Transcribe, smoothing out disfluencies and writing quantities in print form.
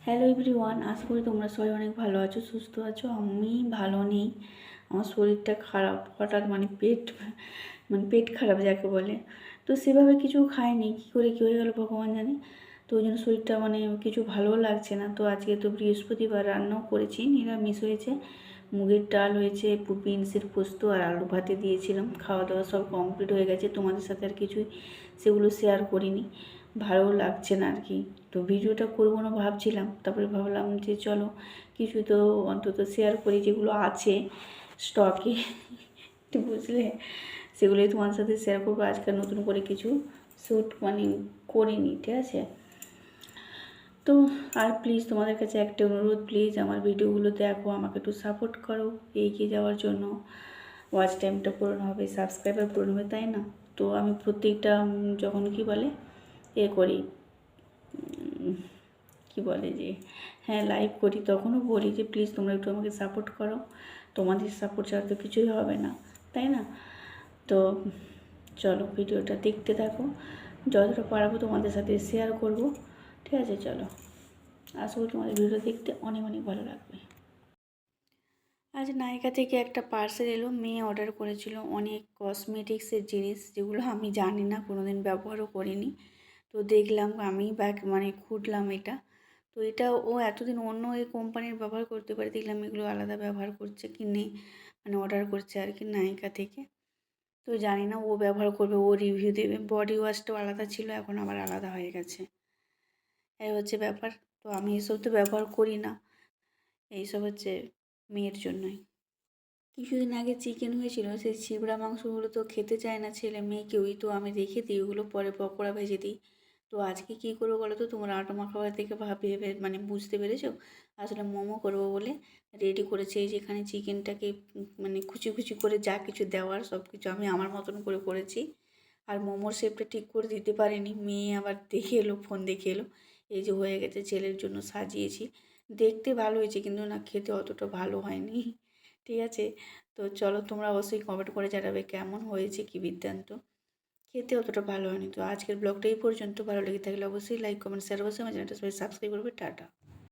Hello everyone, আশা করি তোমরা সবাই অনেক ভালো আছো, সুস্থ আছো। আমি ভালো নেই, আমার শরীরটা খারাপ। হঠাৎ পেট খারাপ যাকে বলে। তো সেভাবে কিছু খাইনি, কী করে কী হয়ে গেলো ভগবান জানে। তো ওই জন্য শরীরটা কিছু ভালোও লাগছে না। তো আজকে তো বৃহস্পতিবার, রান্নাও করেছি, নিরামিষ হয়েছে, মুগের ডাল হয়েছে, বিনসের পোস্ত আর আলু ভাতে দিয়েছিলাম। খাওয়া দাওয়া সব কমপ্লিট হয়ে গেছে। তোমাদের সাথে আর কিছুই সেগুলো শেয়ার করিনি, ভালো লাগছে না আর কি। তো ভিডিওটা করবো না ভাবছিলাম, তারপরে ভাবলাম যে চলো কিছু তো অন্তত শেয়ার করি, যেগুলো আছে স্টকে একটু বুঝলে, সেগুলোই তোমার সাথে শেয়ার করবো। আজকে নতুন করে কিছু শ্যুট করিনি, ঠিক আছে। তো আর প্লিজ তোমাদের কাছে একটা অনুরোধ, প্লিজ আমার ভিডিওগুলো দেখো, আমাকে একটু সাপোর্ট করো এগিয়ে যাওয়ার জন্য। ওয়াচ টাইমটা পূরণ হবে, সাবস্ক্রাইবার পূরণ হবে, তাই না? তো আমি প্রত্যেকটা যখন কি বলে করি, কি বলে যে হ্যাঁ লাইভ করি, তখনও বলি যে প্লিজ তোমরা একটু আমাকে সাপোর্ট করো, তোমাদের সাপোর্ট ছাড়া তো কিছুই হবে না, তাই না? তো চলো ভিডিওটা দেখতে থাকো, যতটা পারবো তোমাদের সাথে শেয়ার করব, ঠিক আছে? চলো, আশা করি তোমাদের ভিডিও দেখতে অনেক অনেক ভালো লাগবে। আজ নায়িকা থেকে একটা পার্সেল এলো, মেয়ে অর্ডার করেছিল অনেক কসমেটিক্সের জিনিস, যেগুলো আমি জানি না, কোনোদিন ব্যবহারও করিনি। তো দেখলাম, আমি খুঁজলাম এটা। তো এটা ও এতদিন অন্য এই কোম্পানির ব্যবহার করতে পারে, দেখলাম এগুলো আলাদা ব্যবহার করছে, কিনে অর্ডার করছে আর কি নায়িকা থেকে। তো জানি না, ও ব্যবহার করবে, ও রিভিউ দেবে। বডি ওয়াশটাও আলাদা ছিল, এখন আবার আলাদা হয়ে গেছে, এই হচ্ছে ব্যাপার। তো আমি এসব তো ব্যবহার করি না, এইসব হচ্ছে মেয়ের জন্যই। কিছুদিন আগে চিকেন হয়েছিল, সেই ছিবড়া মাংসগুলো তো খেতে চায় না ছেলে মেয়ে কেউই, তো আমি রেখে দিই ওগুলো, পরে পকোড়া ভেজে দিই। তো আজকে কী করবো বলো তো, তোমরা আটা মাখাবার থেকে ভেবে বুঝতে পেরেছো, আসলে মোমো করবো বলে রেডি করেছি। এই যেখানে চিকেনটাকে কুচি কুচি করে যা কিছু দেওয়ার সব কিছু আমি আমার মতন করে করেছি। আর মোমোর শেপটা ঠিক করে দিতে পারিনি, মেয়ে আবার দেখে এলো, ফোন দেখে এলো, এই যে হয়ে গেছে, ছেলের জন্য সাজিয়েছি। দেখতে ভালো হয়েছে, কিন্তু না খেতে অতটা ভালো হয়নি, ঠিক আছে। তো চলো, তোমরা অবশ্যই কমেন্ট করে জানাবে কেমন হয়েছে, কি বৃত্তান্ত। খেতে অতটা ভালো হয়নি। তো আজকের ব্লগটা এই পর্যন্ত, ভালো লেগে থাকলে অবশ্যই লাইক কমেন্ট শেয়ার, অবশ্যই আমার চ্যানেলটা সবাই সাবস্ক্রাইব করবে। টাটা।